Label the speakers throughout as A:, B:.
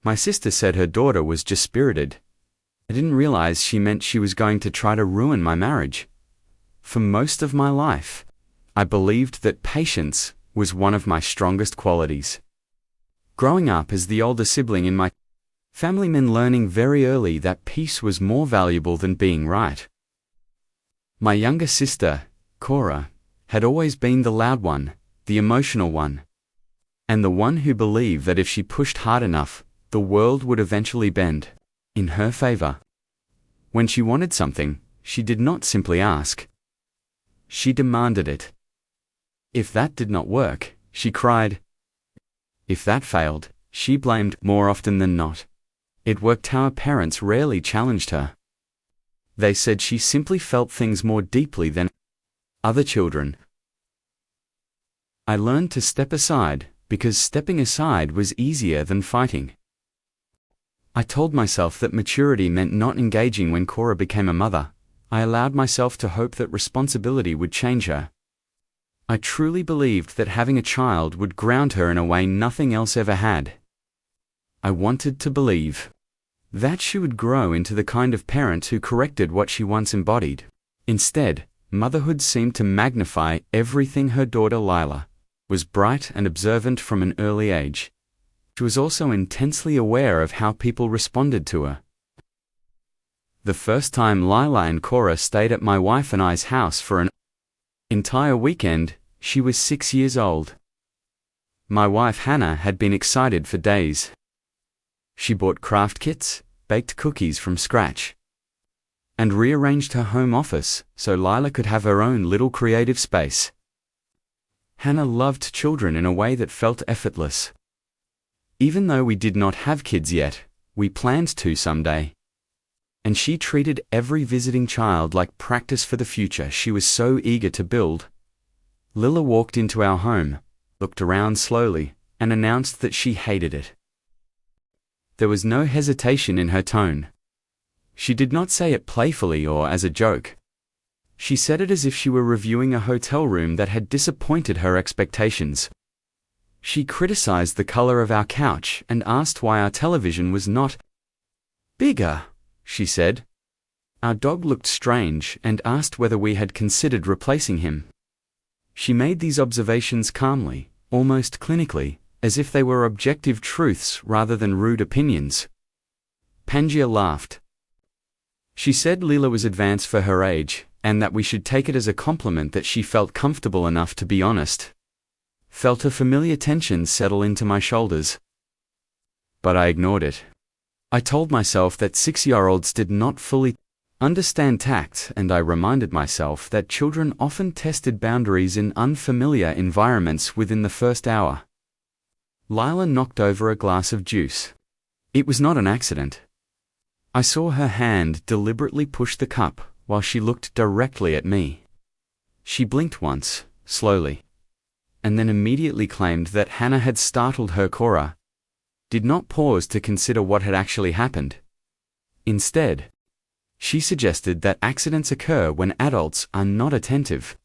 A: My sister said her daughter was just spirited. I didn't realize she meant she was going to try to ruin my marriage. For most of my life, I believed that patience was one of my strongest qualities. Growing up as the older sibling in my family meant learning very early that peace was more valuable than being right. My younger sister, Cora, had always been the loud one, the emotional one, and the one who believed that if she pushed hard enough, the world would eventually bend in her favor. When she wanted something, she did not simply ask. She demanded it. If that did not work, she cried. If that failed, she blamed more often than not. It worked how her parents rarely challenged her. They said she simply felt things more deeply than other children. I learned to step aside because stepping aside was easier than fighting. I told myself that maturity meant not engaging when Cora became a mother. I allowed myself to hope that responsibility would change her. I truly believed that having a child would ground her in a way nothing else ever had. I wanted to believe that she would grow into the kind of parent who corrected what she once embodied. Instead, motherhood seemed to magnify everything. Her daughter Lila was bright and observant from an early age. She was also intensely aware of how people responded to her. The first time Lila and Cora stayed at my wife and I's house for an entire weekend, she was 6 years old. My wife Hannah had been excited for days. She bought craft kits, baked cookies from scratch, and rearranged her home office so Lila could have her own little creative space. Hannah loved children in a way that felt effortless. Even though we did not have kids yet, we planned to someday. And she treated every visiting child like practice for the future she was so eager to build. Lila walked into our home, looked around slowly, and announced that she hated it. There was no hesitation in her tone. She did not say it playfully or as a joke. She said it as if she were reviewing a hotel room that had disappointed her expectations. She criticized the color of our couch and asked why our television was not bigger, she said. Our dog looked strange and asked whether we had considered replacing him. She made these observations calmly, almost clinically, as if they were objective truths rather than rude opinions. Pangia laughed. She said Lila was advanced for her age, and that we should take it as a compliment that she felt comfortable enough to be honest. Felt a familiar tension settle into my shoulders. But I ignored it. I told myself that 6-year-olds did not fully understand tact, and I reminded myself that children often tested boundaries in unfamiliar environments within the first hour. Lila knocked over a glass of juice. It was not an accident. I saw her hand deliberately push the cup while she looked directly at me. She blinked once, slowly, and then immediately claimed that Hannah had startled her. Cora did not pause to consider what had actually happened. Instead, she suggested that accidents occur when adults are not attentive.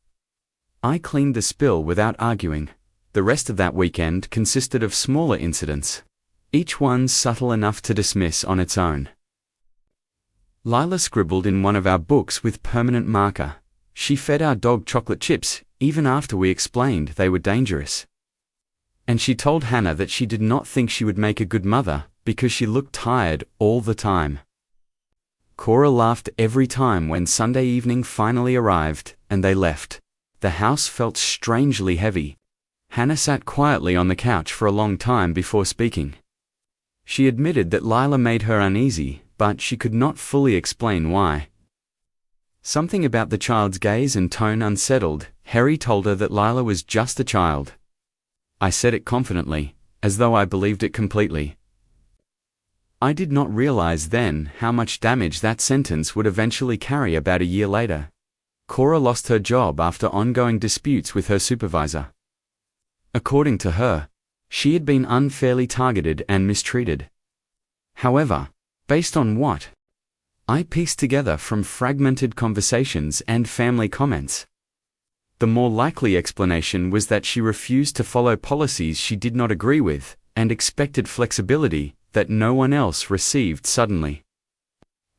A: I cleaned the spill without arguing. The rest of that weekend consisted of smaller incidents, each one subtle enough to dismiss on its own. Lila scribbled in one of our books with permanent marker. She fed our dog chocolate chips, even after we explained they were dangerous. And she told Hannah that she did not think she would make a good mother because she looked tired all the time. Cora laughed every time when Sunday evening finally arrived and they left. The house felt strangely heavy. Hannah sat quietly on the couch for a long time before speaking. She admitted that Lila made her uneasy, but she could not fully explain why. Something about the child's gaze and tone unsettled. Harry told her that Lila was just a child. I said it confidently, as though I believed it completely. I did not realize then how much damage that sentence would eventually carry. About a year later, Cora lost her job after ongoing disputes with her supervisor. According to her, she had been unfairly targeted and mistreated. However, based on what I pieced together from fragmented conversations and family comments, the more likely explanation was that she refused to follow policies she did not agree with and expected flexibility that no one else received suddenly.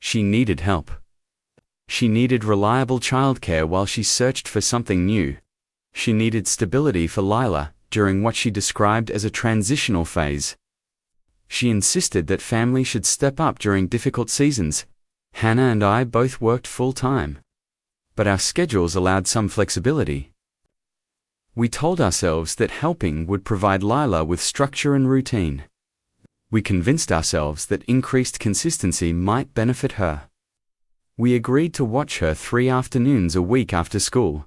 A: She needed help. She needed reliable childcare while she searched for something new. She needed stability for Lila during what she described as a transitional phase. She insisted that family should step up during difficult seasons. Hannah and I both worked full-time, but our schedules allowed some flexibility. We told ourselves that helping would provide Lila with structure and routine. We convinced ourselves that increased consistency might benefit her. We agreed to watch her 3 afternoons a week after school.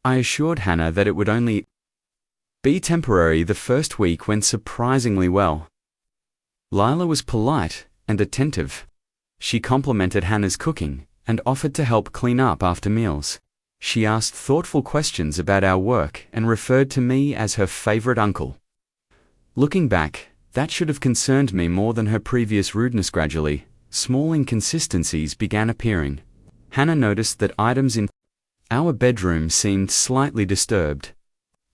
A: I assured Hannah that it would only be temporary. The first week went surprisingly well. Lila was polite and attentive. She complimented Hannah's cooking and offered to help clean up after meals. She asked thoughtful questions about our work and referred to me as her favorite uncle. Looking back, that should have concerned me more than her previous rudeness. Gradually, small inconsistencies began appearing. Hannah noticed that items in our bedroom seemed slightly disturbed.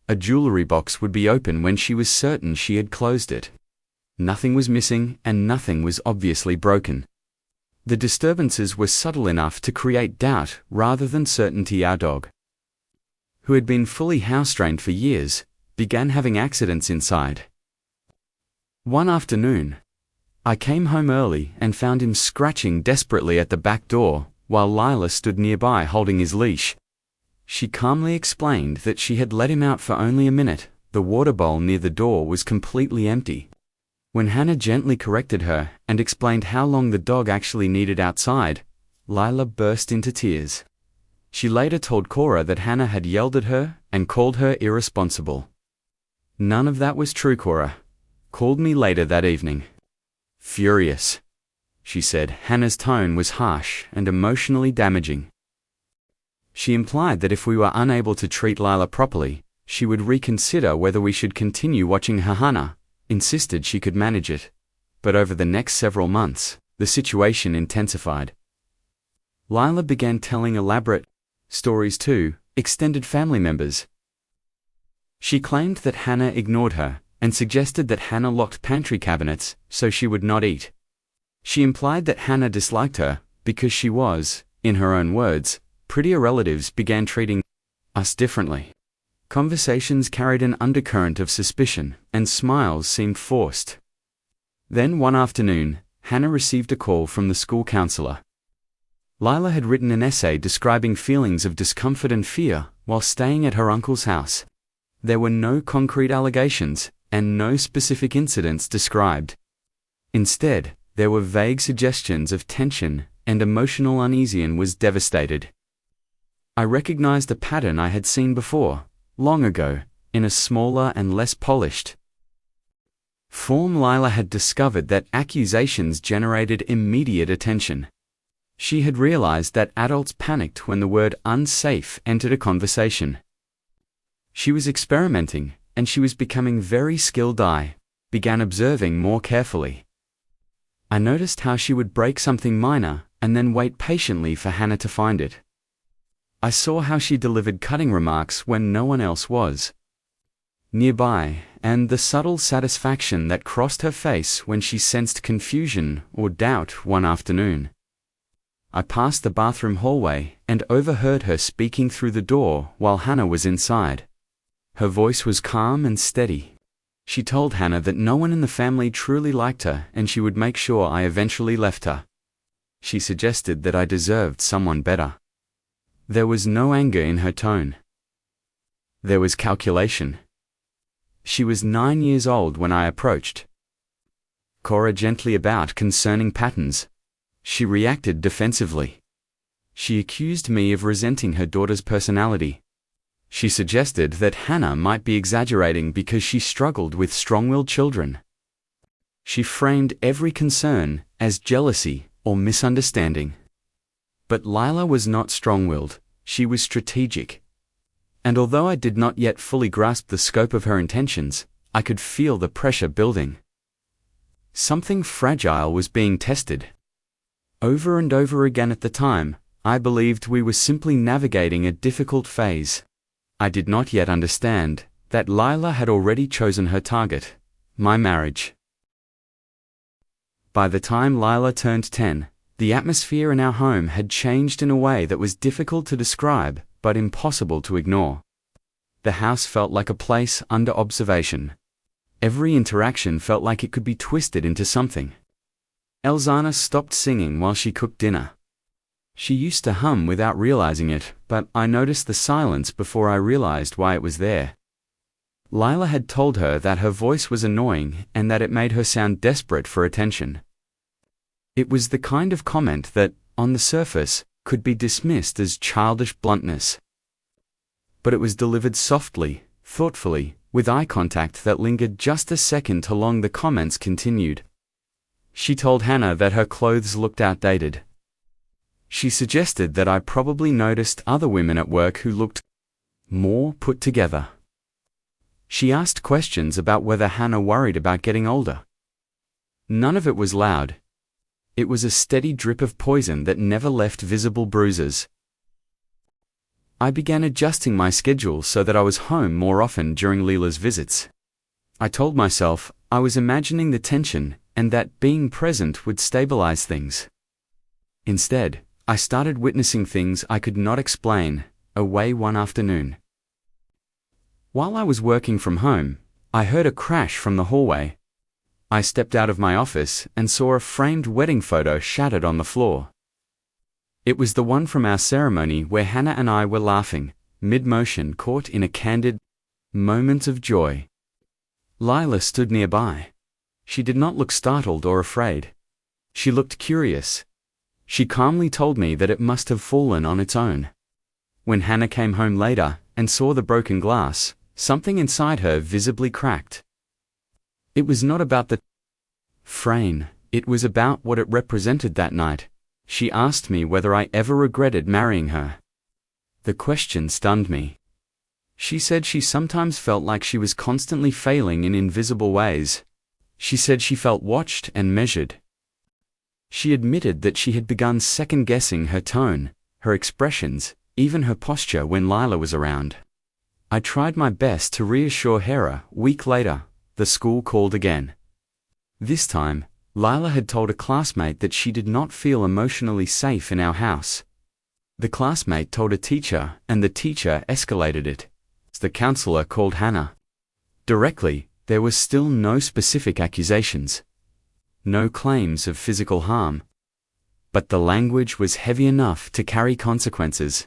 A: A jewelry box would be open when she was certain she had closed it. Nothing was missing and nothing was obviously broken. The disturbances were subtle enough to create doubt rather than certainty. Our dog, who had been fully house-trained for years, began having accidents inside. One afternoon, I came home early and found him scratching desperately at the back door while Lila stood nearby holding his leash. She calmly explained that she had let him out for only a minute. The water bowl near the door was completely empty. When Hannah gently corrected her and explained how long the dog actually needed outside, Lila burst into tears. She later told Cora that Hannah had yelled at her and called her irresponsible. None of that was true. Cora called me later that evening. Furious, she said. Hannah's tone was harsh and emotionally damaging. She implied that if we were unable to treat Lila properly, she would reconsider whether we should continue watching her. Hannah insisted she could manage it, but over the next several months, the situation intensified. Lila began telling elaborate stories to extended family members. She claimed that Hannah ignored her and suggested that Hannah locked pantry cabinets so she would not eat. She implied that Hannah disliked her because she was, in her own words, prettier. Relatives began treating us differently. Conversations carried an undercurrent of suspicion, and smiles seemed forced. Then one afternoon, Hannah received a call from the school counselor. Lila had written an essay describing feelings of discomfort and fear while staying at her uncle's house. There were no concrete allegations, and no specific incidents described. Instead, there were vague suggestions of tension and emotional uneasiness. And was devastated. I recognized a pattern I had seen before, long ago, in a smaller and less polished form. Lila had discovered that accusations generated immediate attention. She had realized that adults panicked when the word unsafe entered a conversation. She was experimenting, and she was becoming very skilled. I began observing more carefully. I noticed how she would break something minor and then wait patiently for Hannah to find it. I saw how she delivered cutting remarks when no one else was nearby, and the subtle satisfaction that crossed her face when she sensed confusion or doubt. One afternoon, I passed the bathroom hallway and overheard her speaking through the door while Hannah was inside. Her voice was calm and steady. She told Hannah that no one in the family truly liked her and she would make sure I eventually left her. She suggested that I deserved someone better. There was no anger in her tone. There was calculation. She was 9 years old when I approached Cora gently about concerning patterns. She reacted defensively. She accused me of resenting her daughter's personality. She suggested that Hannah might be exaggerating because she struggled with strong-willed children. She framed every concern as jealousy or misunderstanding. But Lila was not strong-willed, she was strategic. And although I did not yet fully grasp the scope of her intentions, I could feel the pressure building. Something fragile was being tested. Over and over again at the time, I believed we were simply navigating a difficult phase. I did not yet understand that Lila had already chosen her target, my marriage. By the time Lila turned 10, the atmosphere in our home had changed in a way that was difficult to describe, but impossible to ignore. The house felt like a place under observation. Every interaction felt like it could be twisted into something. Elzana stopped singing while she cooked dinner. She used to hum without realizing it, but I noticed the silence before I realized why it was there. Lila had told her that her voice was annoying and that it made her sound desperate for attention. It was the kind of comment that, on the surface, could be dismissed as childish bluntness. But it was delivered softly, thoughtfully, with eye contact that lingered just a second too long. The comments continued. She told Hannah that her clothes looked outdated. She suggested that I probably noticed other women at work who looked more put together. She asked questions about whether Hannah worried about getting older. None of it was loud. It was a steady drip of poison that never left visible bruises. I began adjusting my schedule so that I was home more often during Leela's visits. I told myself I was imagining the tension and that being present would stabilize things. Instead, I started witnessing things I could not explain, away one afternoon. While I was working from home, I heard a crash from the hallway. I stepped out of my office and saw a framed wedding photo shattered on the floor. It was the one from our ceremony where Hannah and I were laughing, mid-motion, caught in a candid moment of joy. Lila stood nearby. She did not look startled or afraid. She looked curious. She calmly told me that it must have fallen on its own. When Hannah came home later and saw the broken glass, something inside her visibly cracked. It was not about the frame, it was about what it represented that night. She asked me whether I ever regretted marrying her. The question stunned me. She said she sometimes felt like she was constantly failing in invisible ways. She said she felt watched and measured. She admitted that she had begun second-guessing her tone, her expressions, even her posture when Lila was around. I tried my best to reassure her. A week later, the school called again. This time, Lila had told a classmate that she did not feel emotionally safe in our house. The classmate told a teacher, and the teacher escalated it. The counselor called Hannah. Directly, there was still no specific accusations. No claims of physical harm. But the language was heavy enough to carry consequences.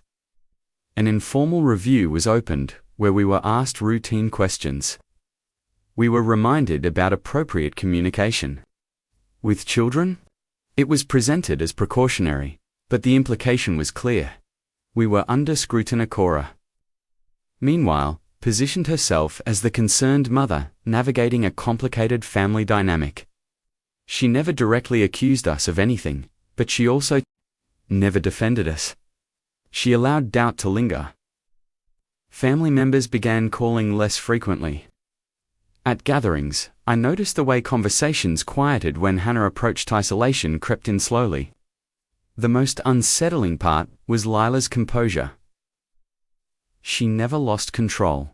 A: An informal review was opened, where we were asked routine questions. We were reminded about appropriate communication. With children, it was presented as precautionary, but the implication was clear. We were under scrutiny. Cora, meanwhile, positioned herself as the concerned mother, navigating a complicated family dynamic. She never directly accused us of anything, but she also never defended us. She allowed doubt to linger. Family members began calling less frequently. At gatherings, I noticed the way conversations quieted when Hannah approached. Isolation crept in slowly. The most unsettling part was Lila's composure. She never lost control.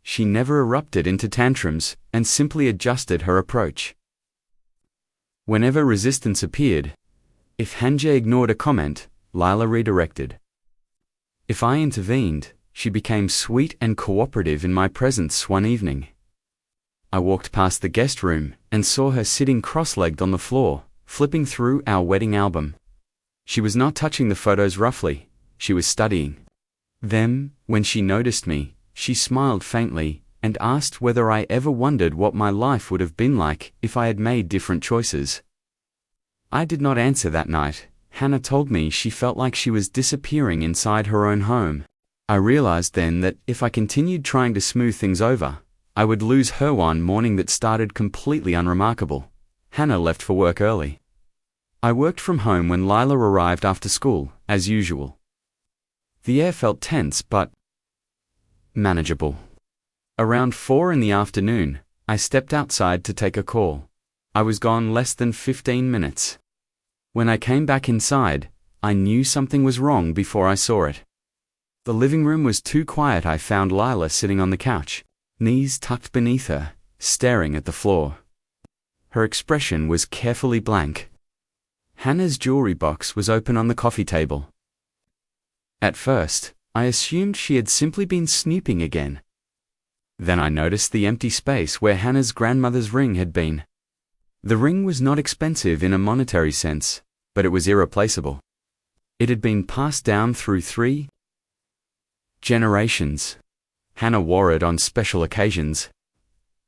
A: She never erupted into tantrums and simply adjusted her approach. Whenever resistance appeared, if Hanja ignored a comment, Lila redirected. If I intervened, she became sweet and cooperative in my presence. One evening, I walked past the guest room and saw her sitting cross-legged on the floor, flipping through our wedding album. She was not touching the photos roughly, she was studying them. When she noticed me, she smiled faintly and asked whether I ever wondered what my life would have been like if I had made different choices. I did not answer that night. Hannah told me she felt like she was disappearing inside her own home. I realized then that if I continued trying to smooth things over, I would lose her. One morning that started completely unremarkable. Hannah left for work early. I worked from home when Lila arrived after school, as usual. The air felt tense but manageable. Around 4 in the afternoon, I stepped outside to take a call. I was gone less than 15 minutes. When I came back inside, I knew something was wrong before I saw it. The living room was too quiet. I found Lila sitting on the couch, knees tucked beneath her, staring at the floor. Her expression was carefully blank. Hannah's jewelry box was open on the coffee table. At first, I assumed she had simply been snooping again. Then I noticed the empty space where Hannah's grandmother's ring had been. The ring was not expensive in a monetary sense, but it was irreplaceable. It had been passed down through 3 generations. Hannah wore it on special occasions.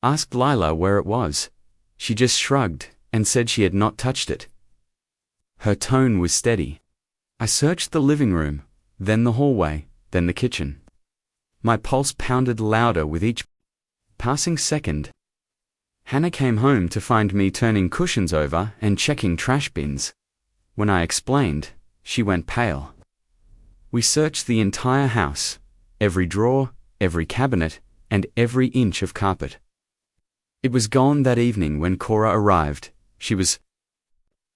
A: Asked Lila where it was. She just shrugged and said she had not touched it. Her tone was steady. I searched the living room, then the hallway, then the kitchen. My pulse pounded louder with each passing second. Hannah came home to find me turning cushions over and checking trash bins. When I explained, she went pale. We searched the entire house, every drawer, every cabinet, and every inch of carpet. It was gone that evening when Cora arrived. She was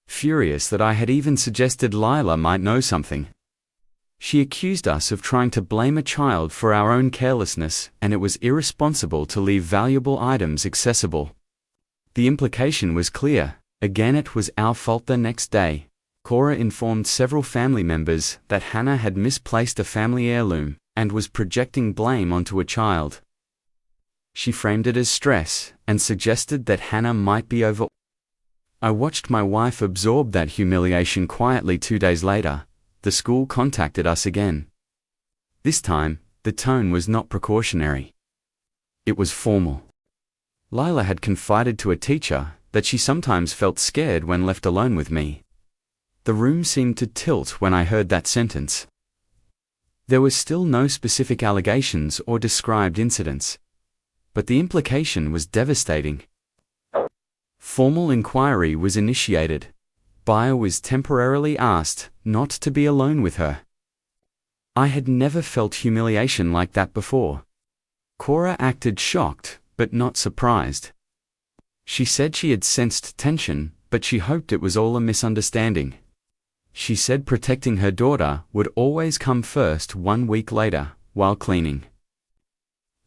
A: furious that I had even suggested Lila might know something. She accused us of trying to blame a child for our own carelessness, and it was irresponsible to leave valuable items accessible. The implication was clear. Again, it was our fault. The next day, Cora informed several family members that Hannah had misplaced a family heirloom and was projecting blame onto a child. She framed it as stress and suggested that Hannah might be over. I watched my wife absorb that humiliation quietly. 2 days later, the school contacted us again. This time, the tone was not precautionary. It was formal. Lila had confided to a teacher that she sometimes felt scared when left alone with me. The room seemed to tilt when I heard that sentence. There were still no specific allegations or described incidents, but the implication was devastating. Formal inquiry was initiated. Bayer was temporarily asked not to be alone with her. I had never felt humiliation like that before. Cora acted shocked, but not surprised. She said she had sensed tension, but she hoped it was all a misunderstanding. She said protecting her daughter would always come first. 1 week later, while cleaning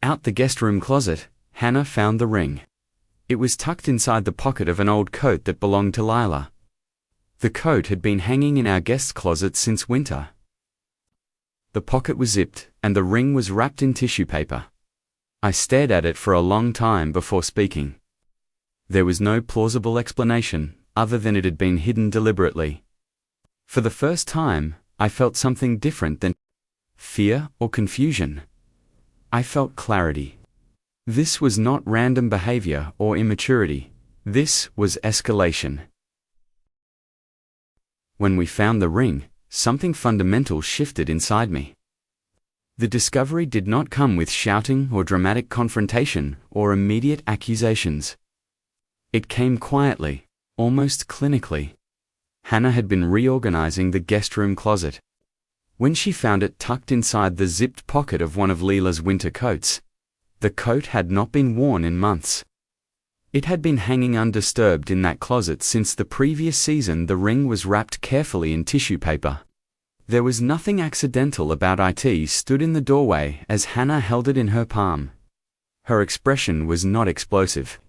A: out the guest room closet, Hannah found the ring. It was tucked inside the pocket of an old coat that belonged to Lila. The coat had been hanging in our guest closet since winter. The pocket was zipped, and the ring was wrapped in tissue paper. I stared at it for a long time before speaking. There was no plausible explanation, other than it had been hidden deliberately. For the first time, I felt something different than fear or confusion. I felt clarity. This was not random behavior or immaturity. This was escalation. When we found the ring, something fundamental shifted inside me. The discovery did not come with shouting or dramatic confrontation or immediate accusations. It came quietly, almost clinically. Hannah had been reorganizing the guest room closet. When she found it tucked inside the zipped pocket of one of Lila's winter coats, the coat had not been worn in months. It had been hanging undisturbed in that closet since the previous season. The ring was wrapped carefully in tissue paper. There was nothing accidental about it. Stood in the doorway as Hannah held it in her palm. Her expression was not explosive.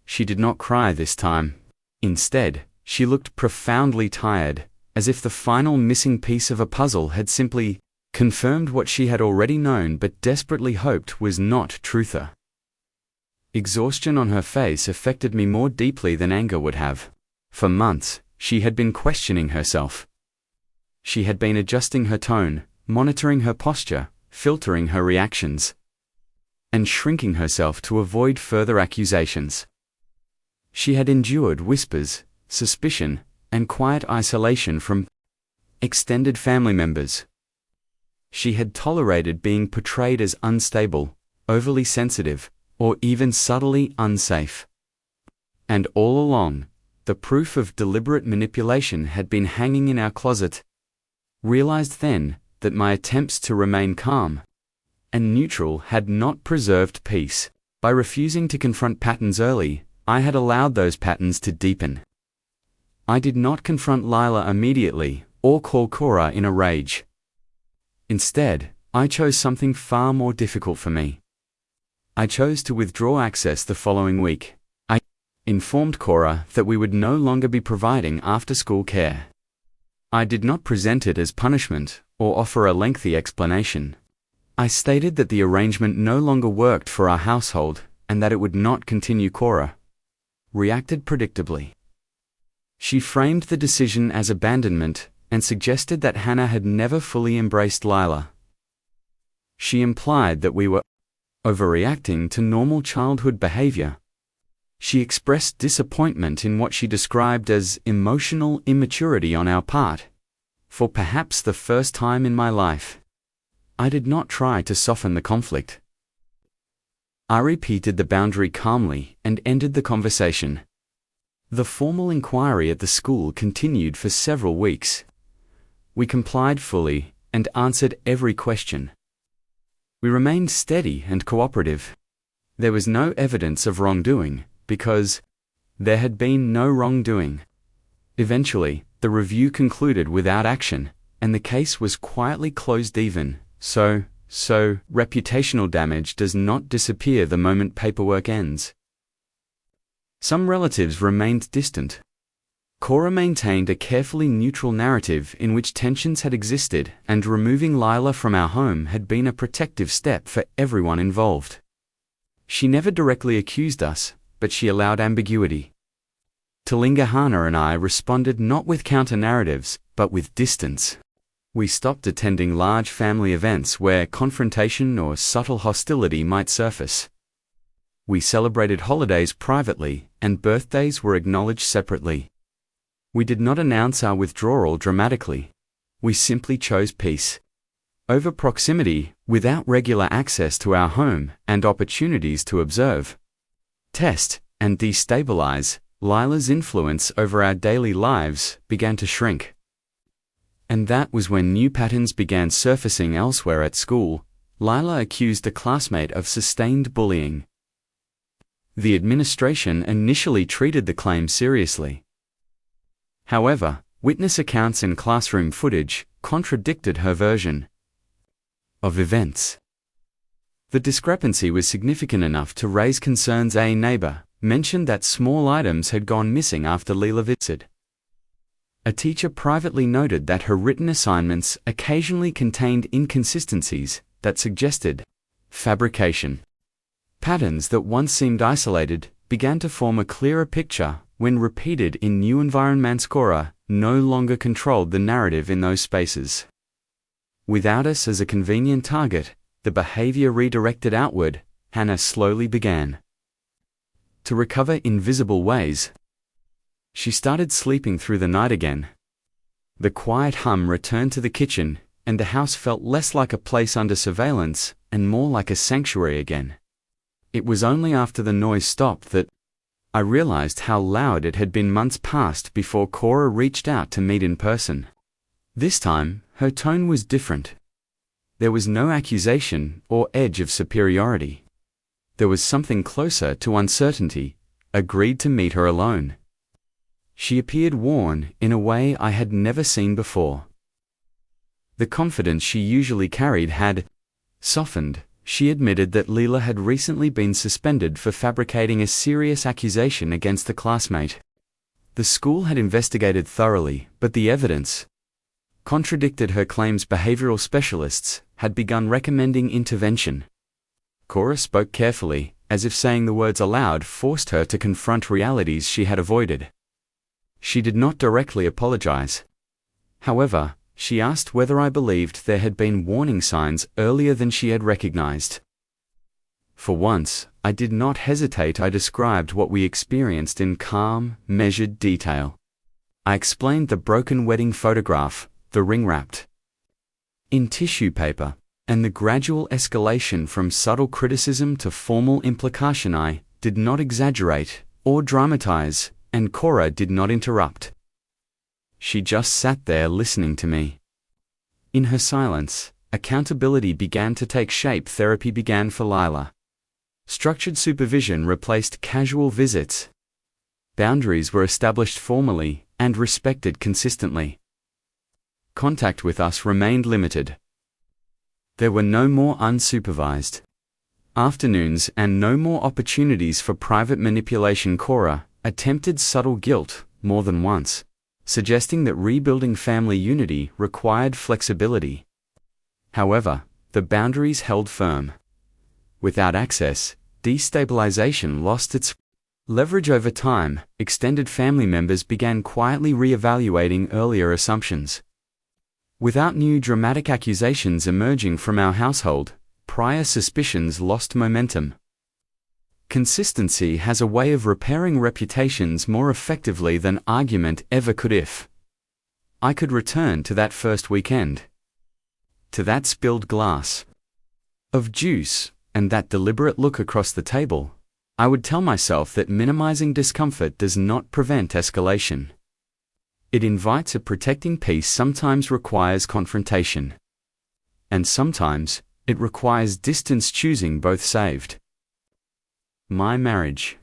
A: She did not cry this time. Instead, she looked profoundly tired, as if the final missing piece of a puzzle had simply confirmed what she had already known but desperately hoped was not truther. Exhaustion on her face affected me more deeply than anger would have. For months, she had been questioning herself. She had been adjusting her tone, monitoring her posture, filtering her reactions, and shrinking herself to avoid further accusations. She had endured whispers, suspicion, and quiet isolation from extended family members. She had tolerated being portrayed as unstable, overly sensitive, or even subtly unsafe. And all along, the proof of deliberate manipulation had been hanging in our closet. Realized then that my attempts to remain calm and neutral had not preserved peace. By refusing to confront patterns early, I had allowed those patterns to deepen. I did not confront Lila immediately or call Cora in a rage. Instead, I chose something far more difficult for me. I chose to withdraw access the following week. informed Cora that we would no longer be providing after-school care. I did not present it as punishment or offer a lengthy explanation. I stated that the arrangement no longer worked for our household and that it would not continue. Cora reacted predictably. She framed the decision as abandonment and suggested that Hannah had never fully embraced Lila. She implied that we were overreacting to normal childhood behavior. She expressed disappointment in what she described as emotional immaturity on our part. For perhaps the first time in my life, I did not try to soften the conflict. I repeated the boundary calmly and ended the conversation. The formal inquiry at the school continued for several weeks. We complied fully and answered every question. We remained steady and cooperative. There was no evidence of wrongdoing, because there had been no wrongdoing. Eventually, the review concluded without action, and the case was quietly closed. Even so, reputational damage does not disappear the moment paperwork ends. Some relatives remained distant. Cora maintained a carefully neutral narrative in which tensions had existed, and removing Lila from our home had been a protective step for everyone involved. She never directly accused us, but she allowed ambiguity. Hannah and I responded not with counter-narratives, but with distance. We stopped attending large family events where confrontation or subtle hostility might surface. We celebrated holidays privately, and birthdays were acknowledged separately. We did not announce our withdrawal dramatically. We simply chose peace over proximity, without regular access to our home and opportunities to observe, test, and destabilize. Lila's influence over our daily lives began to shrink. And that was when new patterns began surfacing elsewhere at school. Lila accused a classmate of sustained bullying. The administration initially treated the claim seriously. However, witness accounts and classroom footage contradicted her version of events. The discrepancy was significant enough to raise concerns. A neighbor mentioned that small items had gone missing after Lila visited. A teacher privately noted that her written assignments occasionally contained inconsistencies that suggested fabrication. Patterns that once seemed isolated began to form a clearer picture when repeated in new environments. Cora no longer controlled the narrative in those spaces. Without us as a convenient target, the behavior redirected outward. Hannah slowly began to recover in visible ways. She started sleeping through the night again. The quiet hum returned to the kitchen, and the house felt less like a place under surveillance and more like a sanctuary again. It was only after the noise stopped that I realized how loud it had been months past before Cora reached out to meet in person. This time, her tone was different. There was no accusation or edge of superiority. There was something closer to uncertainty. Agreed to meet her alone. She appeared worn in a way I had never seen before. The confidence she usually carried had softened. She admitted that Lila had recently been suspended for fabricating a serious accusation against a classmate. The school had investigated thoroughly, but the evidence contradicted her claims. Behavioral specialists had begun recommending intervention. Cora spoke carefully, as if saying the words aloud forced her to confront realities she had avoided. She did not directly apologize. However, she asked whether I believed there had been warning signs earlier than she had recognized. For once, I did not hesitate. I described what we experienced in calm, measured detail. I explained the broken wedding photograph, the ring wrapped in tissue paper, and the gradual escalation from subtle criticism to formal implication. I did not exaggerate or dramatize, and Cora did not interrupt. She just sat there listening to me. In her silence, accountability began to take shape. Therapy began for Lila. Structured supervision replaced casual visits. Boundaries were established formally and respected consistently. Contact with us remained limited. There were no more unsupervised afternoons and no more opportunities for private manipulation. Cora attempted subtle guilt more than once, suggesting that rebuilding family unity required flexibility. However, the boundaries held firm. Without access, destabilization lost its leverage over time. Extended family members began quietly re-evaluating earlier assumptions. Without new dramatic accusations emerging from our household, prior suspicions lost momentum. Consistency has a way of repairing reputations more effectively than argument ever could. If I could return to that first weekend, to that spilled glass of juice, and that deliberate look across the table, I would tell myself that minimizing discomfort does not prevent escalation. It invites a protecting peace. Sometimes requires confrontation. And sometimes, it requires distance. Choosing both saved my marriage.